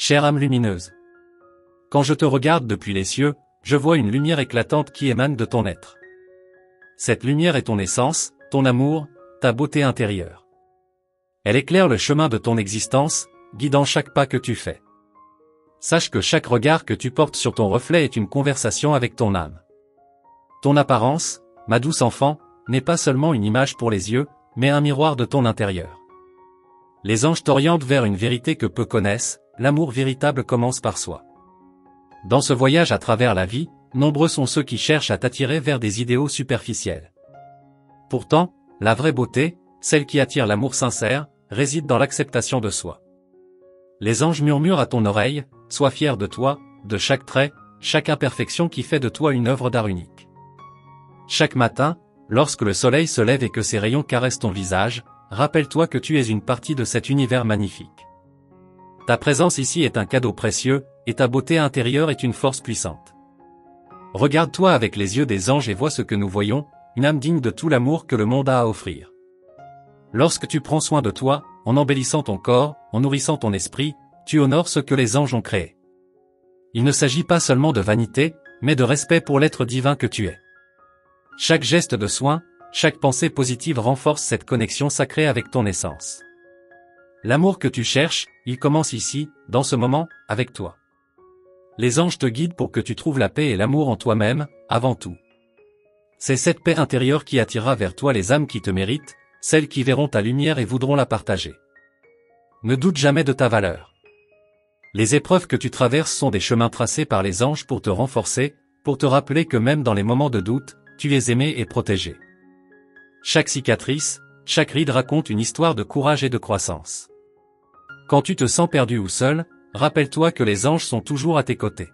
chère âme lumineuse. Quand je te regarde depuis les cieux, je vois une lumière éclatante qui émane de ton être. Cette lumière est ton essence, ton amour, ta beauté intérieure. Elle éclaire le chemin de ton existence, guidant chaque pas que tu fais. Sache que chaque regard que tu portes sur ton reflet est une conversation avec ton âme. Ton apparence, ma douce enfant, n'est pas seulement une image pour les yeux, mais un miroir de ton intérieur. Les anges t'orientent vers une vérité que peu connaissent, l'amour véritable commence par soi. Dans ce voyage à travers la vie, nombreux sont ceux qui cherchent à t'attirer vers des idéaux superficiels. Pourtant, la vraie beauté, celle qui attire l'amour sincère, réside dans l'acceptation de soi. Les anges murmurent à ton oreille, sois fier de toi, de chaque trait, chaque imperfection qui fait de toi une œuvre d'art unique. Chaque matin, lorsque le soleil se lève et que ses rayons caressent ton visage, rappelle-toi que tu es une partie de cet univers magnifique. Ta présence ici est un cadeau précieux, et ta beauté intérieure est une force puissante. Regarde-toi avec les yeux des anges et vois ce que nous voyons, une âme digne de tout l'amour que le monde a à offrir. Lorsque tu prends soin de toi, en embellissant ton corps, en nourrissant ton esprit, tu honores ce que les anges ont créé. Il ne s'agit pas seulement de vanité, mais de respect pour l'être divin que tu es. Chaque geste de soin, chaque pensée positive renforce cette connexion sacrée avec ton essence. L'amour que tu cherches, il commence ici, dans ce moment, avec toi. Les anges te guident pour que tu trouves la paix et l'amour en toi-même, avant tout. C'est cette paix intérieure qui attirera vers toi les âmes qui te méritent, celles qui verront ta lumière et voudront la partager. Ne doute jamais de ta valeur. Les épreuves que tu traverses sont des chemins tracés par les anges pour te renforcer, pour te rappeler que même dans les moments de doute, tu es aimé et protégé. Chaque cicatrice, chaque ride raconte une histoire de courage et de croissance. Quand tu te sens perdu ou seul, rappelle-toi que les anges sont toujours à tes côtés.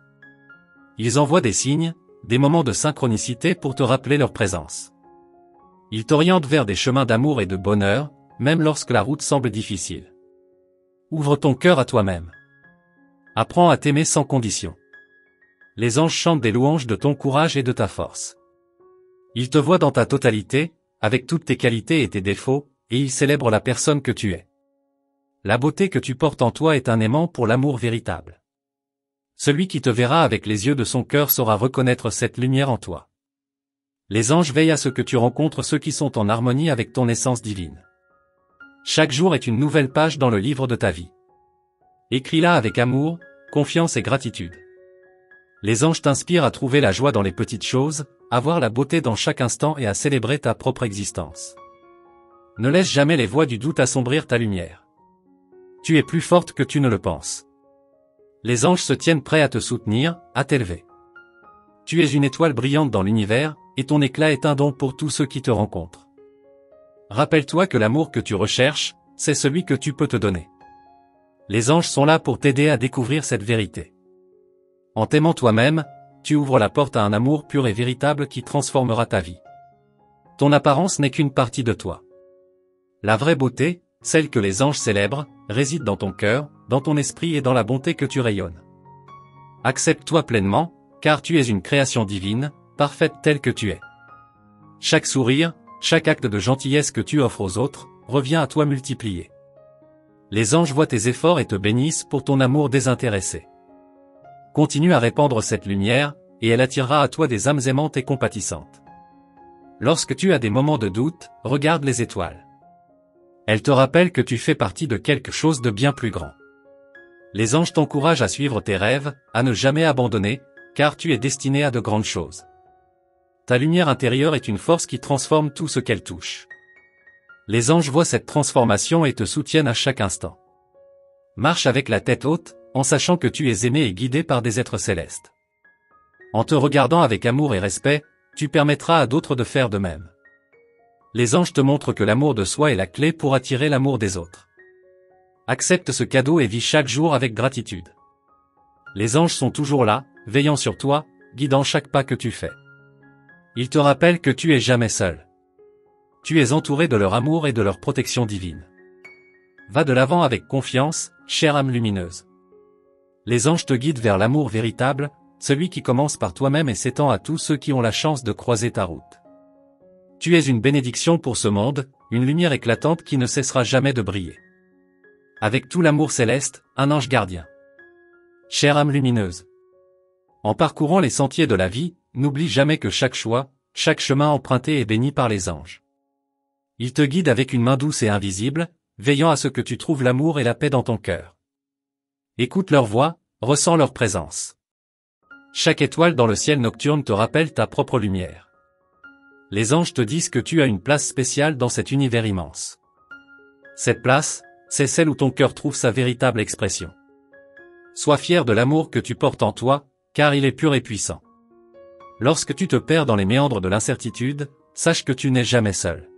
Ils envoient des signes, des moments de synchronicité pour te rappeler leur présence. Ils t'orientent vers des chemins d'amour et de bonheur, même lorsque la route semble difficile. Ouvre ton cœur à toi-même. Apprends à t'aimer sans condition. Les anges chantent des louanges de ton courage et de ta force. Ils te voient dans ta totalité, avec toutes tes qualités et tes défauts, et ils célèbrent la personne que tu es. La beauté que tu portes en toi est un aimant pour l'amour véritable. Celui qui te verra avec les yeux de son cœur saura reconnaître cette lumière en toi. Les anges veillent à ce que tu rencontres ceux qui sont en harmonie avec ton essence divine. Chaque jour est une nouvelle page dans le livre de ta vie. Écris-la avec amour, confiance et gratitude. Les anges t'inspirent à trouver la joie dans les petites choses, à voir la beauté dans chaque instant et à célébrer ta propre existence. Ne laisse jamais les voies du doute assombrir ta lumière. Tu es plus forte que tu ne le penses. Les anges se tiennent prêts à te soutenir, à t'élever. Tu es une étoile brillante dans l'univers, et ton éclat est un don pour tous ceux qui te rencontrent. Rappelle-toi que l'amour que tu recherches, c'est celui que tu peux te donner. Les anges sont là pour t'aider à découvrir cette vérité. En t'aimant toi-même, tu ouvres la porte à un amour pur et véritable qui transformera ta vie. Ton apparence n'est qu'une partie de toi. La vraie beauté, celle que les anges célèbrent, réside dans ton cœur, dans ton esprit et dans la bonté que tu rayonnes. Accepte-toi pleinement, car tu es une création divine, parfaite telle que tu es. Chaque sourire, chaque acte de gentillesse que tu offres aux autres, revient à toi multiplié. Les anges voient tes efforts et te bénissent pour ton amour désintéressé. Continue à répandre cette lumière, et elle attirera à toi des âmes aimantes et compatissantes. Lorsque tu as des moments de doute, regarde les étoiles. Elles te rappellent que tu fais partie de quelque chose de bien plus grand. Les anges t'encouragent à suivre tes rêves, à ne jamais abandonner, car tu es destiné à de grandes choses. Ta lumière intérieure est une force qui transforme tout ce qu'elle touche. Les anges voient cette transformation et te soutiennent à chaque instant. Marche avec la tête haute, en sachant que tu es aimé et guidé par des êtres célestes. En te regardant avec amour et respect, tu permettras à d'autres de faire de même. Les anges te montrent que l'amour de soi est la clé pour attirer l'amour des autres. Accepte ce cadeau et vis chaque jour avec gratitude. Les anges sont toujours là, veillant sur toi, guidant chaque pas que tu fais. Ils te rappellent que tu es jamais seul. Tu es entouré de leur amour et de leur protection divine. Va de l'avant avec confiance, chère âme lumineuse. Les anges te guident vers l'amour véritable, celui qui commence par toi-même et s'étend à tous ceux qui ont la chance de croiser ta route. Tu es une bénédiction pour ce monde, une lumière éclatante qui ne cessera jamais de briller. Avec tout l'amour céleste, un ange gardien. Chère âme lumineuse. En parcourant les sentiers de la vie, n'oublie jamais que chaque choix, chaque chemin emprunté est béni par les anges. Ils te guident avec une main douce et invisible, veillant à ce que tu trouves l'amour et la paix dans ton cœur. Écoute leur voix, ressens leur présence. Chaque étoile dans le ciel nocturne te rappelle ta propre lumière. Les anges te disent que tu as une place spéciale dans cet univers immense. Cette place, c'est celle où ton cœur trouve sa véritable expression. Sois fier de l'amour que tu portes en toi, car il est pur et puissant. Lorsque tu te perds dans les méandres de l'incertitude, sache que tu n'es jamais seul.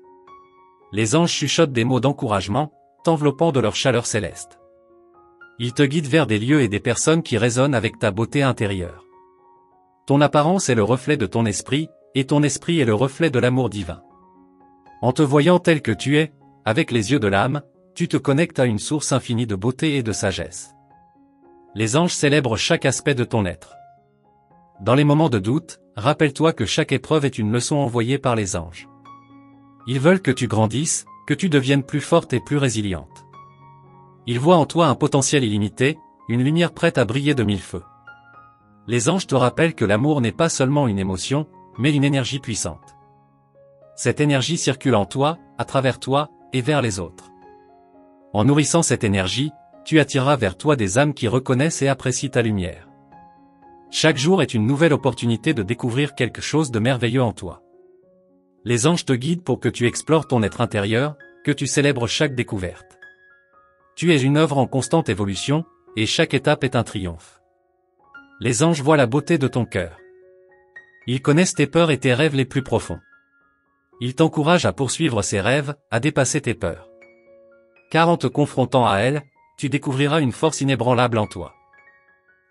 Les anges chuchotent des mots d'encouragement, t'enveloppant de leur chaleur céleste. Ils te guident vers des lieux et des personnes qui résonnent avec ta beauté intérieure. Ton apparence est le reflet de ton esprit, et ton esprit est le reflet de l'amour divin. En te voyant tel que tu es, avec les yeux de l'âme, tu te connectes à une source infinie de beauté et de sagesse. Les anges célèbrent chaque aspect de ton être. Dans les moments de doute, rappelle-toi que chaque épreuve est une leçon envoyée par les anges. Ils veulent que tu grandisses, que tu deviennes plus forte et plus résiliente. Ils voient en toi un potentiel illimité, une lumière prête à briller de mille feux. Les anges te rappellent que l'amour n'est pas seulement une émotion, mais une énergie puissante. Cette énergie circule en toi, à travers toi, et vers les autres. En nourrissant cette énergie, tu attireras vers toi des âmes qui reconnaissent et apprécient ta lumière. Chaque jour est une nouvelle opportunité de découvrir quelque chose de merveilleux en toi. Les anges te guident pour que tu explores ton être intérieur, que tu célèbres chaque découverte. Tu es une œuvre en constante évolution, et chaque étape est un triomphe. Les anges voient la beauté de ton cœur. Ils connaissent tes peurs et tes rêves les plus profonds. Ils t'encouragent à poursuivre ces rêves, à dépasser tes peurs. Car en te confrontant à elles, tu découvriras une force inébranlable en toi.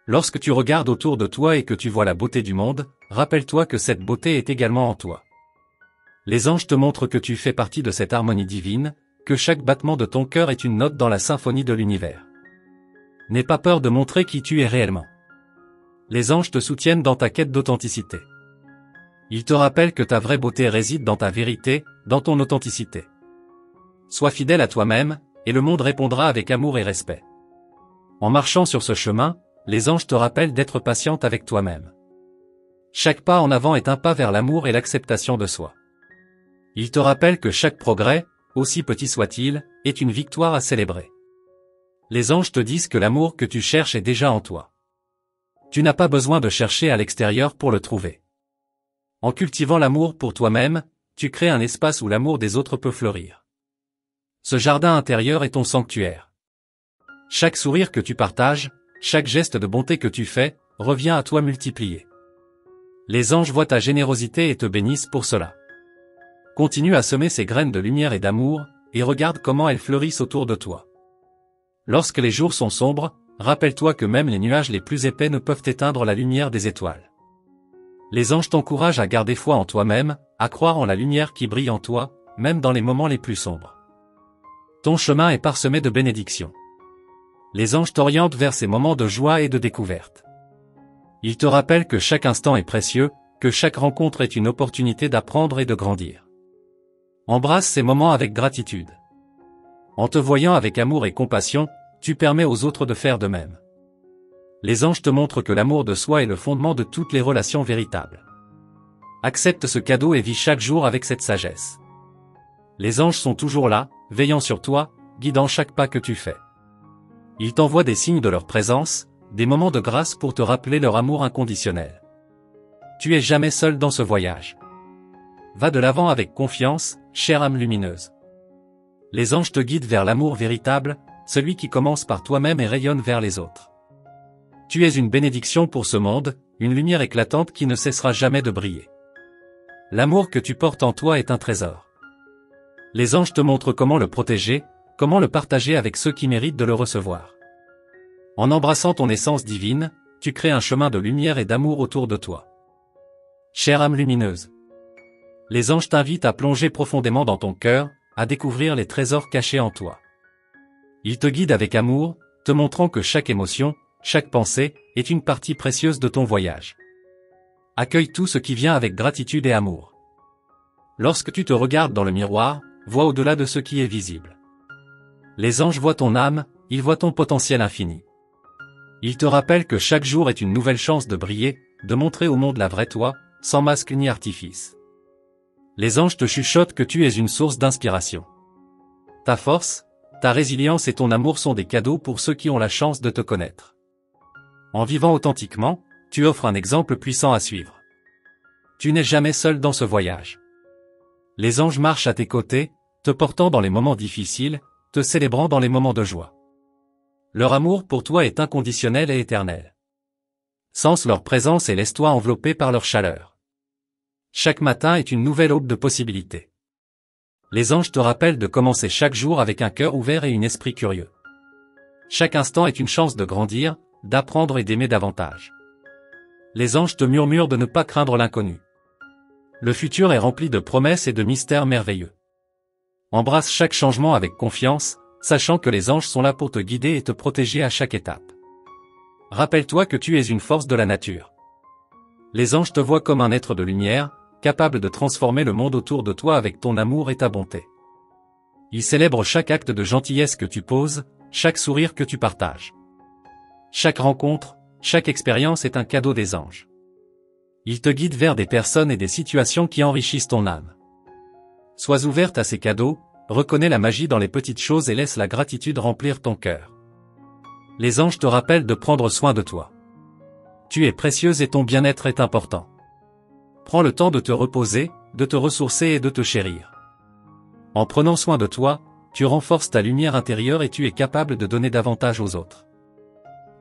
Lorsque tu regardes autour de toi et que tu vois la beauté du monde, rappelle-toi que cette beauté est également en toi. Les anges te montrent que tu fais partie de cette harmonie divine, que chaque battement de ton cœur est une note dans la symphonie de l'univers. N'aie pas peur de montrer qui tu es réellement. Les anges te soutiennent dans ta quête d'authenticité. Ils te rappellent que ta vraie beauté réside dans ta vérité, dans ton authenticité. Sois fidèle à toi-même, et le monde répondra avec amour et respect. En marchant sur ce chemin, les anges te rappellent d'être patiente avec toi-même. Chaque pas en avant est un pas vers l'amour et l'acceptation de soi. Ils te rappellent que chaque progrès, aussi petit soit-il, est une victoire à célébrer. Les anges te disent que l'amour que tu cherches est déjà en toi. Tu n'as pas besoin de chercher à l'extérieur pour le trouver. En cultivant l'amour pour toi-même, tu crées un espace où l'amour des autres peut fleurir. Ce jardin intérieur est ton sanctuaire. Chaque sourire que tu partages, chaque geste de bonté que tu fais, revient à toi multiplié. Les anges voient ta générosité et te bénissent pour cela. Continue à semer ces graines de lumière et d'amour, et regarde comment elles fleurissent autour de toi. Lorsque les jours sont sombres, rappelle-toi que même les nuages les plus épais ne peuvent éteindre la lumière des étoiles. Les anges t'encouragent à garder foi en toi-même, à croire en la lumière qui brille en toi, même dans les moments les plus sombres. Ton chemin est parsemé de bénédictions. Les anges t'orientent vers ces moments de joie et de découverte. Ils te rappellent que chaque instant est précieux, que chaque rencontre est une opportunité d'apprendre et de grandir. Embrasse ces moments avec gratitude. En te voyant avec amour et compassion, tu permets aux autres de faire de même. Les anges te montrent que l'amour de soi est le fondement de toutes les relations véritables. Accepte ce cadeau et vis chaque jour avec cette sagesse. Les anges sont toujours là, veillant sur toi, guidant chaque pas que tu fais. Ils t'envoient des signes de leur présence, des moments de grâce pour te rappeler leur amour inconditionnel. Tu es jamais seul dans ce voyage. Va de l'avant avec confiance, chère âme lumineuse. Les anges te guident vers l'amour véritable, celui qui commence par toi-même et rayonne vers les autres. Tu es une bénédiction pour ce monde, une lumière éclatante qui ne cessera jamais de briller. L'amour que tu portes en toi est un trésor. Les anges te montrent comment le protéger, comment le partager avec ceux qui méritent de le recevoir. En embrassant ton essence divine, tu crées un chemin de lumière et d'amour autour de toi. Chère âme lumineuse. Les anges t'invitent à plonger profondément dans ton cœur, à découvrir les trésors cachés en toi. Ils te guident avec amour, te montrant que chaque émotion, chaque pensée, est une partie précieuse de ton voyage. Accueille tout ce qui vient avec gratitude et amour. Lorsque tu te regardes dans le miroir, vois au-delà de ce qui est visible. Les anges voient ton âme, ils voient ton potentiel infini. Ils te rappellent que chaque jour est une nouvelle chance de briller, de montrer au monde la vraie toi, sans masque ni artifice. Les anges te chuchotent que tu es une source d'inspiration. Ta force, ta résilience et ton amour sont des cadeaux pour ceux qui ont la chance de te connaître. En vivant authentiquement, tu offres un exemple puissant à suivre. Tu n'es jamais seul dans ce voyage. Les anges marchent à tes côtés, te portant dans les moments difficiles, te célébrant dans les moments de joie. Leur amour pour toi est inconditionnel et éternel. Sens leur présence et laisse-toi envelopper par leur chaleur. Chaque matin est une nouvelle aube de possibilités. Les anges te rappellent de commencer chaque jour avec un cœur ouvert et un esprit curieux. Chaque instant est une chance de grandir, d'apprendre et d'aimer davantage. Les anges te murmurent de ne pas craindre l'inconnu. Le futur est rempli de promesses et de mystères merveilleux. Embrasse chaque changement avec confiance, sachant que les anges sont là pour te guider et te protéger à chaque étape. Rappelle-toi que tu es une force de la nature. Les anges te voient comme un être de lumière, capable de transformer le monde autour de toi avec ton amour et ta bonté. Ils célèbrent chaque acte de gentillesse que tu poses, chaque sourire que tu partages. Chaque rencontre, chaque expérience est un cadeau des anges. Ils te guident vers des personnes et des situations qui enrichissent ton âme. Sois ouverte à ces cadeaux, reconnais la magie dans les petites choses et laisse la gratitude remplir ton cœur. Les anges te rappellent de prendre soin de toi. Tu es précieuse et ton bien-être est important. Prends le temps de te reposer, de te ressourcer et de te chérir. En prenant soin de toi, tu renforces ta lumière intérieure et tu es capable de donner davantage aux autres.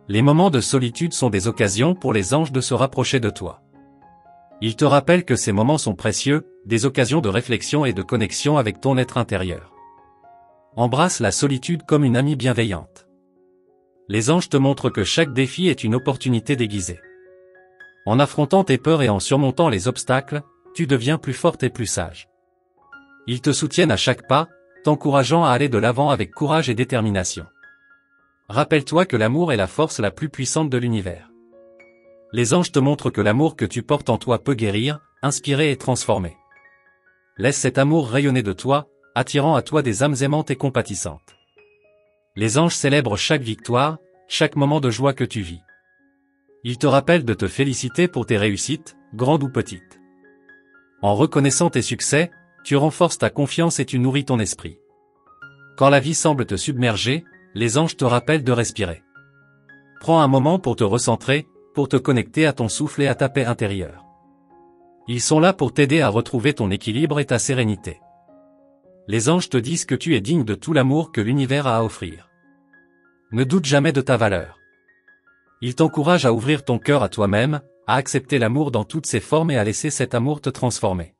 Les moments de solitude sont des occasions pour les anges de se rapprocher de toi. Ils te rappellent que ces moments sont précieux, des occasions de réflexion et de connexion avec ton être intérieur. Embrasse la solitude comme une amie bienveillante. Les anges te montrent que chaque défi est une opportunité déguisée. En affrontant tes peurs et en surmontant les obstacles, tu deviens plus forte et plus sage. Ils te soutiennent à chaque pas, t'encourageant à aller de l'avant avec courage et détermination. Rappelle-toi que l'amour est la force la plus puissante de l'univers. Les anges te montrent que l'amour que tu portes en toi peut guérir, inspirer et transformer. Laisse cet amour rayonner de toi, attirant à toi des âmes aimantes et compatissantes. Les anges célèbrent chaque victoire, chaque moment de joie que tu vis. Ils te rappellent de te féliciter pour tes réussites, grandes ou petites. En reconnaissant tes succès, tu renforces ta confiance et tu nourris ton esprit. Quand la vie semble te submerger, les anges te rappellent de respirer. Prends un moment pour te recentrer, pour te connecter à ton souffle et à ta paix intérieure. Ils sont là pour t'aider à retrouver ton équilibre et ta sérénité. Les anges te disent que tu es digne de tout l'amour que l'univers a à offrir. Ne doute jamais de ta valeur. Ils t'encouragent à ouvrir ton cœur à toi-même, à accepter l'amour dans toutes ses formes et à laisser cet amour te transformer.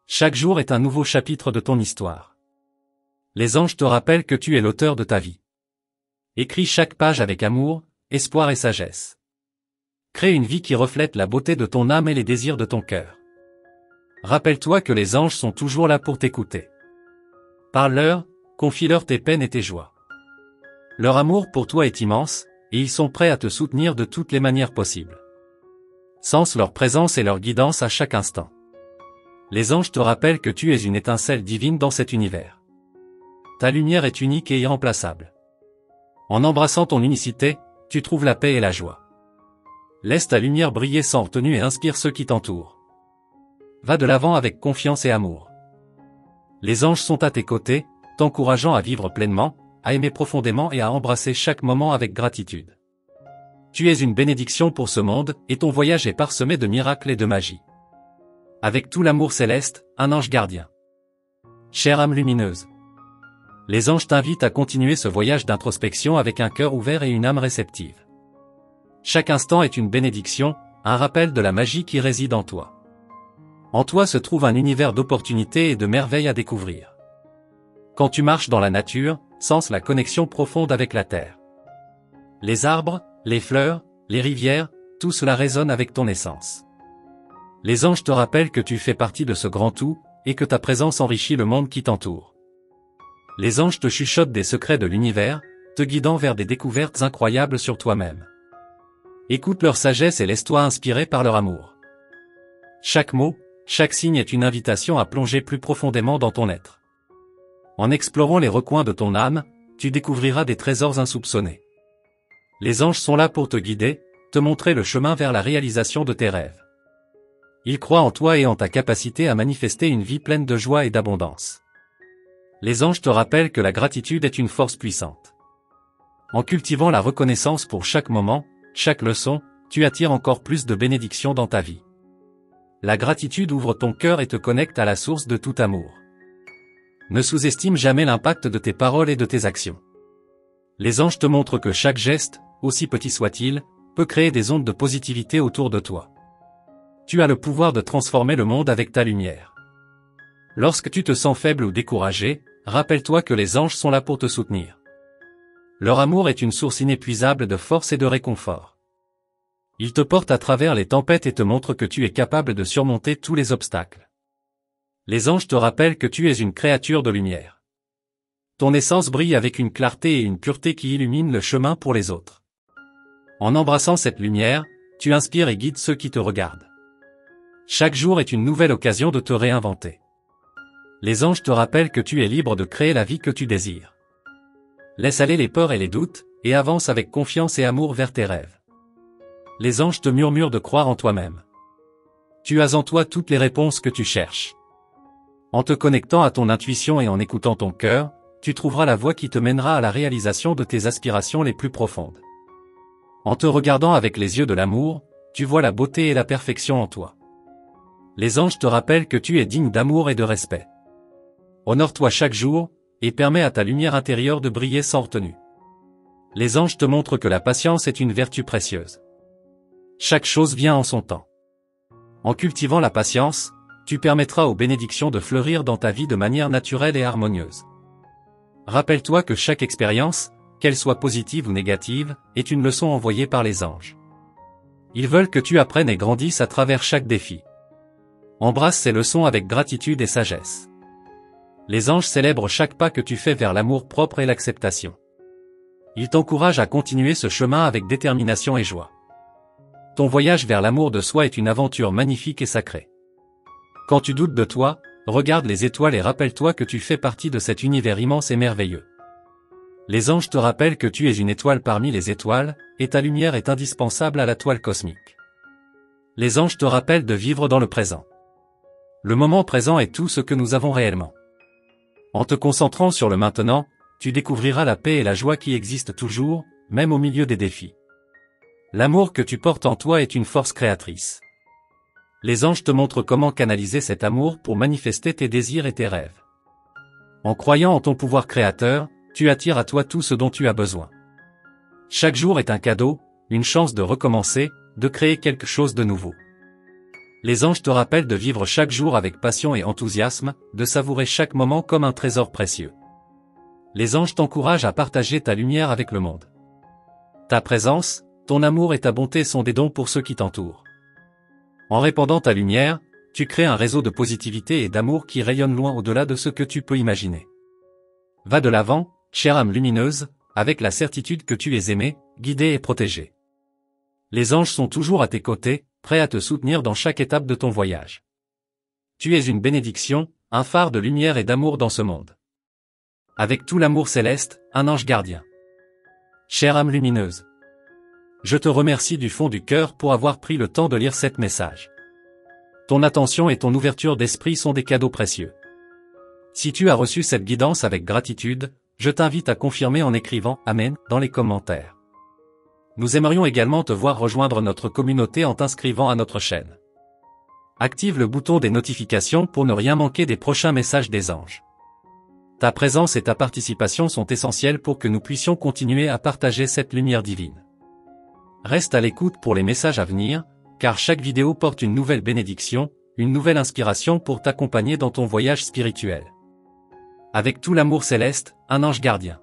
Chaque jour est un nouveau chapitre de ton histoire. Les anges te rappellent que tu es l'auteur de ta vie. Écris chaque page avec amour, espoir et sagesse. Crée une vie qui reflète la beauté de ton âme et les désirs de ton cœur. Rappelle-toi que les anges sont toujours là pour t'écouter. Parle-leur, confie-leur tes peines et tes joies. Leur amour pour toi est immense, et ils sont prêts à te soutenir de toutes les manières possibles. Sens leur présence et leur guidance à chaque instant. Les anges te rappellent que tu es une étincelle divine dans cet univers. Ta lumière est unique et irremplaçable. En embrassant ton unicité, tu trouves la paix et la joie. Laisse ta lumière briller sans retenue et inspire ceux qui t'entourent. Va de l'avant avec confiance et amour. Les anges sont à tes côtés, t'encourageant à vivre pleinement, à aimer profondément et à embrasser chaque moment avec gratitude. Tu es une bénédiction pour ce monde, et ton voyage est parsemé de miracles et de magie. Avec tout l'amour céleste, un ange gardien. Chère âme lumineuse. Les anges t'invitent à continuer ce voyage d'introspection avec un cœur ouvert et une âme réceptive. Chaque instant est une bénédiction, un rappel de la magie qui réside en toi. En toi se trouve un univers d'opportunités et de merveilles à découvrir. Quand tu marches dans la nature, sens la connexion profonde avec la terre. Les arbres, les fleurs, les rivières, tout cela résonne avec ton essence. Les anges te rappellent que tu fais partie de ce grand tout, et que ta présence enrichit le monde qui t'entoure. Les anges te chuchotent des secrets de l'univers, te guidant vers des découvertes incroyables sur toi-même. Écoute leur sagesse et laisse-toi inspirer par leur amour. Chaque mot, chaque signe est une invitation à plonger plus profondément dans ton être. En explorant les recoins de ton âme, tu découvriras des trésors insoupçonnés. Les anges sont là pour te guider, te montrer le chemin vers la réalisation de tes rêves. Ils croient en toi et en ta capacité à manifester une vie pleine de joie et d'abondance. Les anges te rappellent que la gratitude est une force puissante. En cultivant la reconnaissance pour chaque moment, chaque leçon, tu attires encore plus de bénédictions dans ta vie. La gratitude ouvre ton cœur et te connecte à la source de tout amour. Ne sous-estime jamais l'impact de tes paroles et de tes actions. Les anges te montrent que chaque geste, aussi petit soit-il, peut créer des ondes de positivité autour de toi. Tu as le pouvoir de transformer le monde avec ta lumière. Lorsque tu te sens faible ou découragé, rappelle-toi que les anges sont là pour te soutenir. Leur amour est une source inépuisable de force et de réconfort. Ils te portent à travers les tempêtes et te montrent que tu es capable de surmonter tous les obstacles. Les anges te rappellent que tu es une créature de lumière. Ton essence brille avec une clarté et une pureté qui illuminent le chemin pour les autres. En embrassant cette lumière, tu inspires et guides ceux qui te regardent. Chaque jour est une nouvelle occasion de te réinventer. Les anges te rappellent que tu es libre de créer la vie que tu désires. Laisse aller les peurs et les doutes, et avance avec confiance et amour vers tes rêves. Les anges te murmurent de croire en toi-même. Tu as en toi toutes les réponses que tu cherches. En te connectant à ton intuition et en écoutant ton cœur, tu trouveras la voie qui te mènera à la réalisation de tes aspirations les plus profondes. En te regardant avec les yeux de l'amour, tu vois la beauté et la perfection en toi. Les anges te rappellent que tu es digne d'amour et de respect. Honore-toi chaque jour, et permets à ta lumière intérieure de briller sans retenue. Les anges te montrent que la patience est une vertu précieuse. Chaque chose vient en son temps. En cultivant la patience, tu permettras aux bénédictions de fleurir dans ta vie de manière naturelle et harmonieuse. Rappelle-toi que chaque expérience, qu'elle soit positive ou négative, est une leçon envoyée par les anges. Ils veulent que tu apprennes et grandisses à travers chaque défi. Embrasse ces leçons avec gratitude et sagesse. Les anges célèbrent chaque pas que tu fais vers l'amour propre et l'acceptation. Ils t'encouragent à continuer ce chemin avec détermination et joie. Ton voyage vers l'amour de soi est une aventure magnifique et sacrée. Quand tu doutes de toi, regarde les étoiles et rappelle-toi que tu fais partie de cet univers immense et merveilleux. Les anges te rappellent que tu es une étoile parmi les étoiles, et ta lumière est indispensable à la toile cosmique. Les anges te rappellent de vivre dans le présent. Le moment présent est tout ce que nous avons réellement. En te concentrant sur le maintenant, tu découvriras la paix et la joie qui existent toujours, même au milieu des défis. L'amour que tu portes en toi est une force créatrice. Les anges te montrent comment canaliser cet amour pour manifester tes désirs et tes rêves. En croyant en ton pouvoir créateur, tu attires à toi tout ce dont tu as besoin. Chaque jour est un cadeau, une chance de recommencer, de créer quelque chose de nouveau. Les anges te rappellent de vivre chaque jour avec passion et enthousiasme, de savourer chaque moment comme un trésor précieux. Les anges t'encouragent à partager ta lumière avec le monde. Ta présence, ton amour et ta bonté sont des dons pour ceux qui t'entourent. En répandant ta lumière, tu crées un réseau de positivité et d'amour qui rayonne loin au-delà de ce que tu peux imaginer. Va de l'avant, chère âme lumineuse, avec la certitude que tu es aimé, guidé et protégé. Les anges sont toujours à tes côtés, prêts à te soutenir dans chaque étape de ton voyage. Tu es une bénédiction, un phare de lumière et d'amour dans ce monde. Avec tout l'amour céleste, un ange gardien. Chère âme lumineuse, je te remercie du fond du cœur pour avoir pris le temps de lire cet message. Ton attention et ton ouverture d'esprit sont des cadeaux précieux. Si tu as reçu cette guidance avec gratitude, je t'invite à confirmer en écrivant « Amen » dans les commentaires. Nous aimerions également te voir rejoindre notre communauté en t'inscrivant à notre chaîne. Active le bouton des notifications pour ne rien manquer des prochains messages des anges. Ta présence et ta participation sont essentielles pour que nous puissions continuer à partager cette lumière divine. Reste à l'écoute pour les messages à venir, car chaque vidéo porte une nouvelle bénédiction, une nouvelle inspiration pour t'accompagner dans ton voyage spirituel. Avec tout l'amour céleste, un ange gardien.